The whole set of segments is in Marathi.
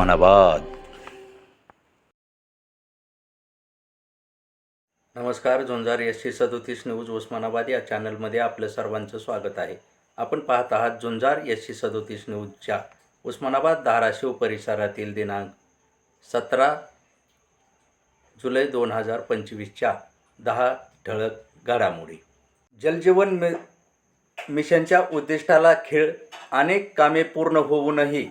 उस्मानाबाद। नमस्कार, झुंजार SC 37 न्यूज उस्मानाबाद या चॅनलमध्ये आपलं सर्वांचं स्वागत आहे। आपण पाहत आहात झुंजार SC 37 न्यूजच्या उस्मानाबाद धाराशिव परिसरातील दिनांक 17 जुलै 2025च्या 10 ठळक घडामोडी। जलजीवन मिशनच्या उद्दिष्टाला खीळ, अनेक कामे पूर्ण होऊनही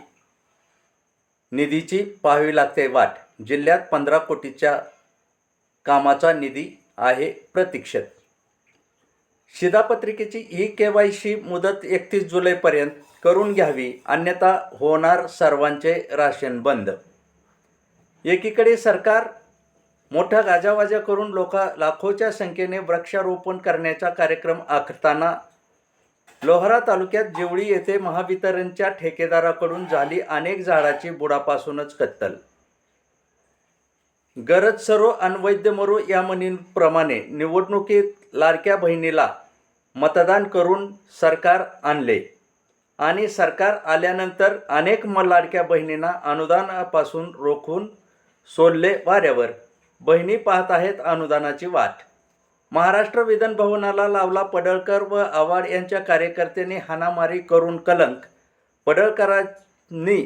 निधीची पाहावी लागते वाट। जिल्ह्यात 15 कोटीच्या कामाचा निधी आहे प्रतीक्षेत। शिधापत्रिकेची KYC मुदत 31 जुलैपर्यंत करून घ्यावी, अन्यथा होणार सर्वांचे राशन बंद। एकीकडे सरकार मोठा गाजावाजा करून लाखोच्या संख्येने वृक्षारोपण करण्याचा कार्यक्रम आखताना लोहारा तालुक्यात जेवळी येथे महावितरणच्या ठेकेदाराकडून झाली अनेक झाडाची बुडापासूनच कत्तल। गरज सरो अन वैद्य मरो या म्हणीप्रमाणे निवडणुकीत लाडक्या बहिणीला मतदान करून सरकार आणले आणि सरकार आल्यानंतर अनेक लाडक्या बहिणींना अनुदानापासून रोखून सोडले वाऱ्यावर। बहिणी पाहत आहेत अनुदानाची वाट। महाराष्ट्र विधान भवनाला लावला पडळकर व आव्हाड यांच्या कार्यकर्त्यांनी हाणामारी करून कलंक। पडळकरांनी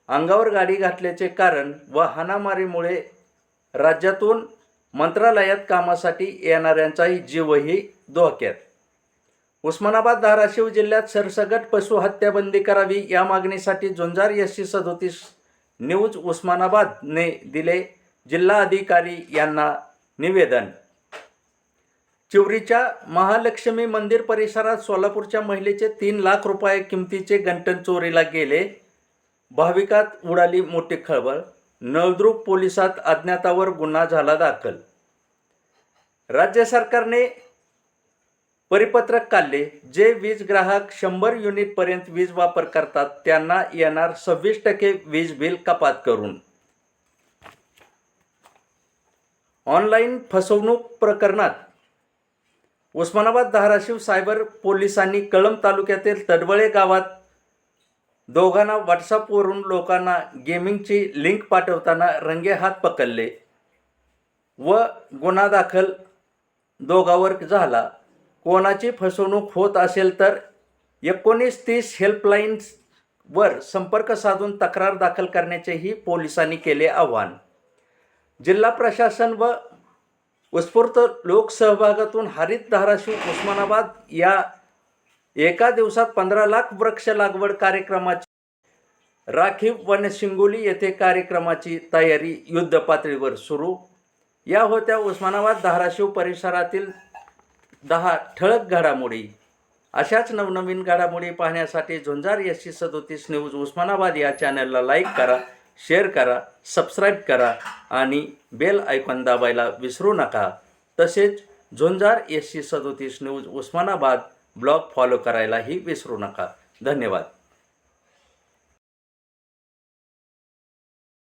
अंगावर गाडी घातल्याचे कारण व हाणामारीमुळे राज्यातून मंत्रालयात कामासाठी येणाऱ्यांचाही जीवही धोक्यात। उस्मानाबाद धाराशिव जिल्ह्यात सरसकट पशुहत्या बंदी करावी या मागणीसाठी झुंजार SC 37 न्यूज उस्मानाबादने दिले जिल्हाधिकारी यांना निवेदन। चिवरीच्या महालक्ष्मी मंदिर परिसरात सोलापूरच्या महिलेचे 3 लाख रुपये किमतीचे गंठण चोरीला गेले। भाविकात उडाली मोठी खळबळ। नळदुर्ग पोलिसात अज्ञातावर गुन्हा झाला दाखल। राज्य सरकारने परिपत्रक काढले, जे वीज ग्राहक 100 युनिटपर्यंत वीज वापर करतात त्यांना येणार 26% वीज बिल कपात करून। ऑनलाईन फसवणूक प्रकरणात उस्मानाबाद धाराशिव सायबर पोलिसांनी कळंब तालुक्यातील तडवळे गावात दोघांना व्हॉट्सअपवरून लोकांना गेमिंगची लिंक पाठवताना रंगेहात पकडले व गुन्हा दाखल दोघांवर झाला। कोणाची फसवणूक होत असेल तर 1930 हेल्पलाईन्सवर संपर्क साधून तक्रार दाखल करण्याचेही पोलिसांनी केले आवाहन। जिल्हा प्रशासन व उत्स्फूर्त लोकसहभागातून हरित धाराशिव उस्मानाबाद या एका दिवसात 15 लाख वृक्ष लागवड कार्यक्रमाची राखीव वनशिंगोली येथे कार्यक्रमाची तयारी युद्धपातळीवर सुरू। या होत्या उस्मानाबाद धाराशिव परिसरातील 10 ठळक घडामोडी। अशाच नवनवीन घडामोडी पाहण्यासाठी झुंजार SC 37 न्यूज उस्मानाबाद या चॅनलला लाईक करा, शेअर करा, सबस्क्राईब करा आणि बेल आयकॉन दाबायला विसरू नका। तसेच झुंजार SC 37 news Osmanabad blog follow करायलाही विसरू नका। धन्यवाद।